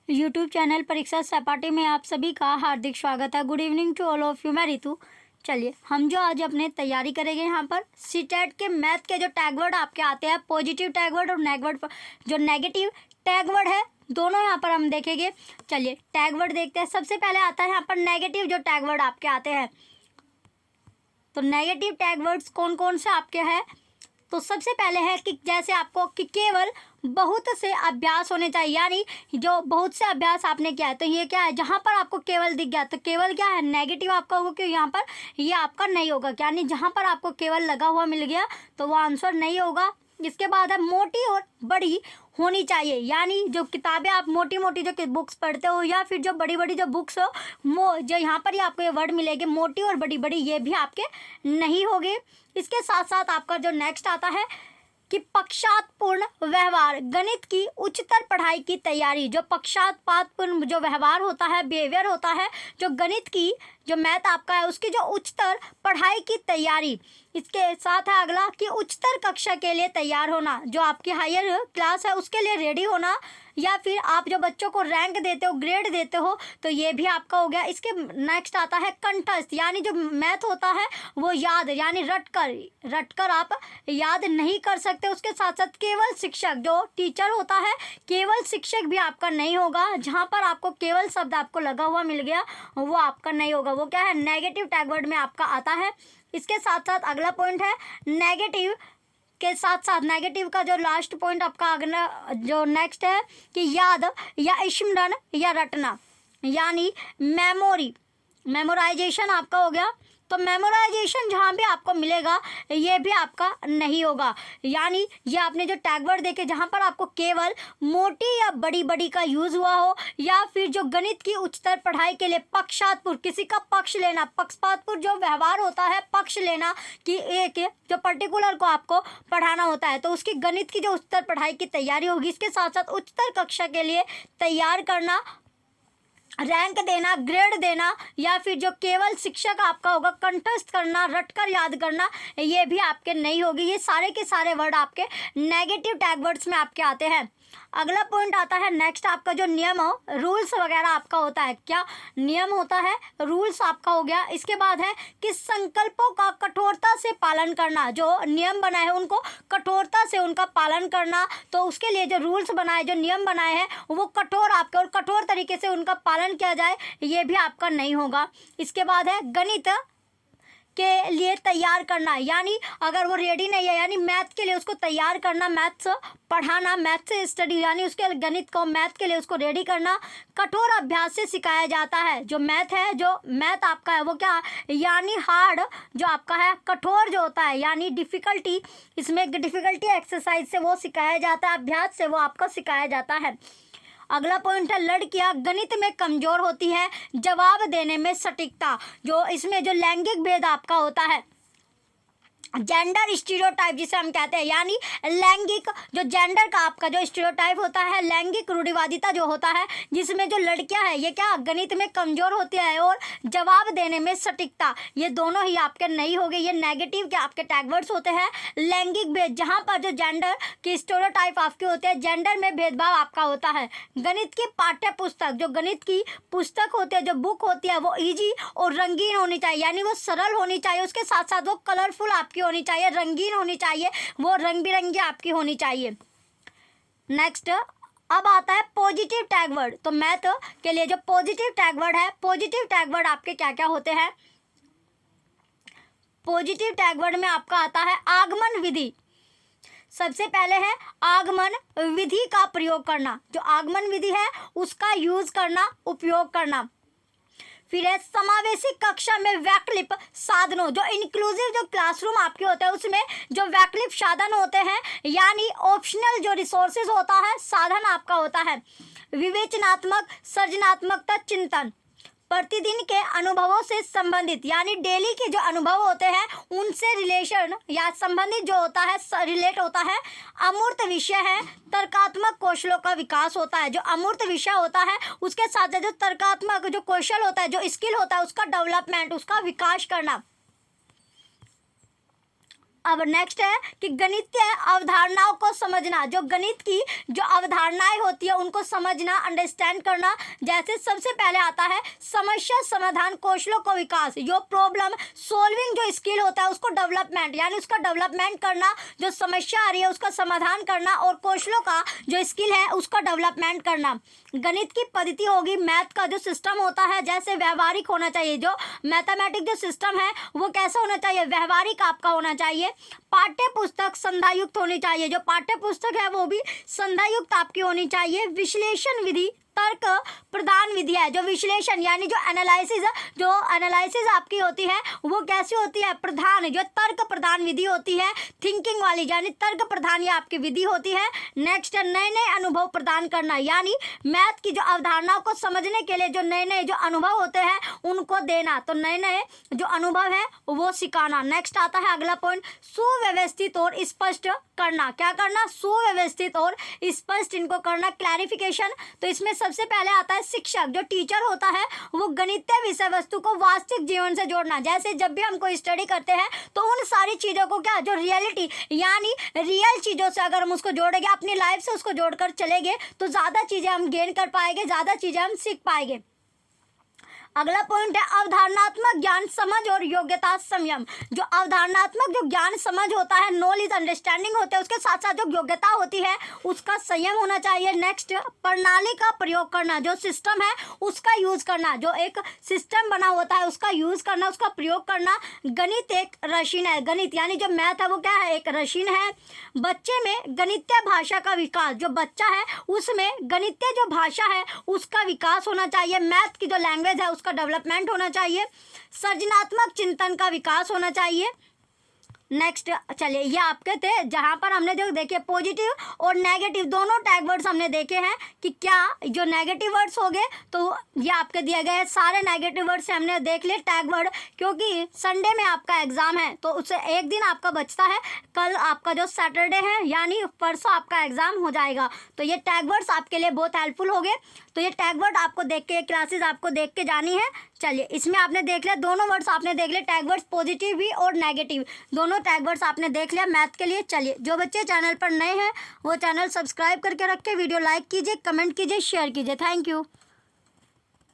YouTube channel परीक्षा सहपाठी में आप सभी का हार्दिक स्वागत है। Good evening to all of you. मैं रितु। चलिए हम जो आज अपने तैयारी करेंगे यहाँ पर सीटेट के मैथ के जो टैग वर्ड आपके आते हैं, पॉजिटिव टैग वर्ड और जो नेगेटिव टैग वर्ड है, दोनों यहाँ पर हम देखेंगे। चलिए टैग वर्ड देखते हैं। सबसे पहले आता है यहाँ पर नेगेटिव जो टैग वर्ड आपके आते हैं। तो नेगेटिव टैग वर्ड्स कौन कौन से आपके हैं? तो सबसे पहले है कि जैसे आपको कि केवल बहुत से अभ्यास होने चाहिए, यानी जो बहुत से अभ्यास आपने किया है तो ये क्या है, जहाँ पर आपको केवल दिख गया तो केवल क्या है, नेगेटिव आपका होगा, क्योंकि यहाँ पर ये आपका नहीं होगा। यानी जहाँ पर आपको केवल लगा हुआ मिल गया तो वो आंसर नहीं होगा। इसके बाद है मोटी और बड़ी होनी चाहिए, यानी जो किताबें आप मोटी मोटी जो बुक्स पढ़ते हो या फिर जो बड़ी बड़ी जो बुक्स हो जो यहाँ पर ही आपको ये वर्ड मिलेंगे मोटी और बड़ी बड़ी, ये भी आपके नहीं होंगे। इसके साथ साथ आपका जो नेक्स्ट आता है कि पक्षपातपूर्ण व्यवहार, गणित की उच्चतर पढ़ाई की तैयारी। जो पक्षपातपूर्ण जो व्यवहार होता है, बिहेवियर होता है, जो गणित की जो मैथ आपका है उसकी जो उच्चतर पढ़ाई की तैयारी। इसके साथ है अगला कि उच्चतर कक्षा के लिए तैयार होना, जो आपकी हायर क्लास है उसके लिए रेडी होना, या फिर आप जो बच्चों को रैंक देते हो, ग्रेड देते हो, तो ये भी आपका हो गया। इसके नेक्स्ट आता है कंठस्थ, यानी जो मैथ होता है वो याद, यानी रटकर आप याद नहीं कर सकते। उसके साथ साथ केवल शिक्षक, जो टीचर होता है केवल शिक्षक भी आपका नहीं होगा। जहाँ पर आपको केवल शब्द आपको लगा हुआ मिल गया वो आपका नहीं होगा, वो क्या है, नेगेटिव टैग वर्ड में आपका आता है। इसके साथ साथ अगला पॉइंट है नेगेटिव के साथ साथ नेगेटिव का जो लास्ट पॉइंट आपका अगला जो नेक्स्ट है कि याद या स्मरण या रटना, यानी मेमोराइजेशन आपका हो गया। तो मेमोराइजेशन जहाँ भी आपको मिलेगा ये भी आपका नहीं होगा, यानी ये आपने जो टैग वर्ड देखे जहाँ पर आपको केवल मोटी या बड़ी बड़ी का यूज़ हुआ हो, या फिर जो गणित की उच्चतर पढ़ाई के लिए पक्षपातपूर्ण, किसी का पक्ष लेना, पक्षपातपूर्ण जो व्यवहार होता है, पक्ष लेना कि एक जो पर्टिकुलर को आपको पढ़ाना होता है तो उसकी गणित की जो उच्चतर पढ़ाई की तैयारी होगी। इसके साथ साथ उच्चतर कक्षा के लिए तैयार करना, रैंक देना, ग्रेड देना, या फिर जो केवल शिक्षक आपका होगा कंठस्थ करना, रटकर याद करना, ये भी आपके नहीं होगी। ये सारे के सारे वर्ड आपके नेगेटिव टैग वर्ड्स में आपके आते हैं। अगला पॉइंट आता है नेक्स्ट आपका जो नियम हो, रूल्स वगैरह आपका होता है। क्या नियम होता है, रूल्स आपका हो गया। इसके बाद है कि संकल्पों का कठोरता से पालन करना, जो नियम बनाए हैं उनको कठोरता से उनका पालन करना, तो उसके लिए जो रूल्स बनाए, जो नियम बनाए हैं वो कठोर आपके और कठोर तरीके से उनका पालन किया जाए, ये भी आपका नहीं होगा। इसके बाद है गणित के लिए तैयार करना, यानी अगर वो रेडी नहीं है, यानी मैथ के लिए उसको तैयार करना, मैथ्स पढ़ाना, मैथ से स्टडी, यानी उसके गणित को मैथ के लिए उसको रेडी करना, कठोर अभ्यास से सिखाया जाता है। जो मैथ है, जो मैथ आपका है वो क्या, यानी हार्ड जो आपका है, कठोर जो होता है, यानी डिफ़िकल्टी, इसमें डिफ़िकल्टी एक्सरसाइज से वो सिखाया जाता है, अभ्यास से वो आपको सिखाया जाता है। अगला पॉइंट है लड़कियां गणित में कमजोर होती है, जवाब देने में सटीकता, जो इसमें जो लैंगिक भेद आपका होता है, जेंडर स्टीरियोटाइप जिसे हम कहते हैं, यानी लैंगिक जो जेंडर का आपका जो स्टीरियोटाइप होता है, लैंगिक रूढ़िवादिता जो होता है, जिसमें जो लड़कियां हैं ये क्या गणित में कमजोर होती है, और जवाब देने में सटीकता, ये दोनों ही आपके नहीं होंगे। ये नेगेटिव के आपके टैग वर्ड्स होते हैं। लैंगिक भेद, जहाँ पर जो जेंडर की स्टीरियोटाइप आपके होते हैं, जेंडर में भेदभाव आपका होता है। गणित की पाठ्य पुस्तक, जो गणित की पुस्तक होती है, जो बुक होती है, वो ईजी और रंगीन होनी चाहिए, यानी वो सरल होनी चाहिए। उसके साथ साथ वो कलरफुल आपकी होनी चाहिए, रंगीन होनी चाहिए, वो रंग बिरंगी आपकी होनी चाहिए। नेक्स्ट अब आता है पॉजिटिव टैग वर्ड। तो मैथ के लिए जो पॉजिटिव टैग वर्ड है, पॉजिटिव टैग वर्ड आपके क्या क्या होते हैं? पॉजिटिव टैग वर्ड में आपका आता है आगमन विधि। सबसे पहले है आगमन विधि का प्रयोग करना, जो आगमन विधि है उसका यूज करना, उपयोग करना। फिर है समावेशी कक्षा में वैकल्पिक साधनों, जो इंक्लूसिव जो क्लासरूम आपके होते हैं उसमें जो वैकल्पिक साधन होते हैं, यानी ऑप्शनल जो रिसोर्सेज होता है, साधन आपका होता है। विवेचनात्मक, सृजनात्मकता, चिंतन, प्रतिदिन के अनुभवों से संबंधित, यानी डेली के जो अनुभव होते हैं उनसे रिलेशन या संबंधित जो होता है, रिलेट होता है। अमूर्त विषय है, तर्कात्मक कौशलों का विकास होता है। जो अमूर्त विषय होता है उसके साथ जो तर्कात्मक जो कौशल होता है, जो स्किल होता है, उसका डेवलपमेंट, उसका विकास करना। अब नेक्स्ट है कि गणितीय अवधारणाओं को समझना, जो गणित की जो अवधारणाएं होती है उनको समझना, अंडरस्टैंड करना। जैसे सबसे पहले आता है समस्या समाधान कौशलों को विकास, जो प्रॉब्लम सॉल्विंग जो स्किल होता है उसको डेवलपमेंट, यानी उसका डेवलपमेंट करना, जो समस्या आ रही है उसका समाधान करना, और कौशलों का जो स्किल है उसका डेवलपमेंट करना। गणित की पद्धति होगी, मैथ का जो सिस्टम होता है जैसे व्यवहारिक होना चाहिए, जो मैथमेटिक जो सिस्टम है वो कैसा होना चाहिए, व्यवहारिक आपका होना चाहिए। पाठ्य पुस्तक संध्यायुक्त होनी चाहिए, जो पाठ्य पुस्तक है वो भी संध्यायुक्त आपकी होनी चाहिए। विश्लेषण विधि तर्क प्रधान विधि है, जो विश्लेषण यानी जो एनालिसिस आपकी होती है वो कैसी होती है, प्रधान, जो तर्क प्रधान विधि होती है, थिंकिंग वाली यानी तर्क प्रधान ये आपकी विधि होती है। नेक्स्ट नए नए अनुभव प्रदान करना, यानी मैथ की जो अवधारणाओं को समझने के लिए जो नए नए जो अनुभव होते हैं उनको देना, तो नए नए जो अनुभव है वो सिखाना। नेक्स्ट आता है अगला पॉइंट, सुव्यवस्थित और स्पष्ट करना। क्या करना, सुव्यवस्थित और स्पष्ट इनको करना, क्लैरिफिकेशन। तो इसमें सबसे पहले आता है शिक्षक, जो टीचर होता है वो गणितीय विषय वस्तु को वास्तविक जीवन से जोड़ना। जैसे जब भी हम कोई स्टडी करते हैं तो उन सारी चीज़ों को क्या, जो रियलिटी यानी रियल चीज़ों से अगर हम उसको जोड़ेंगे, अपनी लाइफ से उसको जोड़कर चलेंगे तो ज़्यादा चीज़ें हम गेन कर पाएंगे, ज़्यादा चीज़ें हम सीख पाएंगे। अगला पॉइंट है अवधारणात्मक ज्ञान समझ और योग्यता संयम। जो अवधारणात्मक जो ज्ञान समझ होता है, नॉलेज अंडरस्टैंडिंग होता है, उसके साथ साथ जो योग्यता होती है उसका संयम होना चाहिए। नेक्स्ट प्रणाली का प्रयोग करना, जो सिस्टम है उसका यूज करना, जो एक सिस्टम बना होता है उसका यूज करना, उसका प्रयोग करना। गणित एक रशीन है, गणित यानी जो मैथ है वो क्या है, एक रशीन है। बच्चे में गणितीय भाषा का विकास, जो बच्चा है उसमें गणितीय जो भाषा है उसका विकास होना चाहिए। मैथ की जो लैंग्वेज है का डेवलपमेंट होना चाहिए। सृजनात्मक चिंतन का विकास होना चाहिए। नेक्स्ट चलिए ये आपके थे जहाँ पर हमने जो देखे पॉजिटिव और नेगेटिव दोनों टैग वर्ड्स हमने देखे हैं कि क्या जो नेगेटिव वर्ड्स हो गए तो ये आपके दिए गए हैं। सारे नेगेटिव वर्ड्स से हमने देख लिए टैग वर्ड, क्योंकि संडे में आपका एग्ज़ाम है तो उससे एक दिन आपका बचता है। कल आपका जो सैटरडे है यानी परसों आपका एग्ज़ाम हो जाएगा, तो ये टैग वर्ड्स आपके लिए बहुत हेल्पफुल हो गए। तो ये टैग वर्ड आपको देख के, क्लासेस आपको देख के जानी है। चलिए इसमें आपने देख लिया, दोनों वर्ड्स आपने देख लिया, टैग वर्ड्स पॉजिटिव भी और नेगेटिव दोनों टैग वर्ड्स आपने देख लिया मैथ के लिए। चलिए जो बच्चे चैनल पर नए हैं वो चैनल सब्सक्राइब करके रखें, वीडियो लाइक कीजिए, कमेंट कीजिए, शेयर कीजिए। Thank you.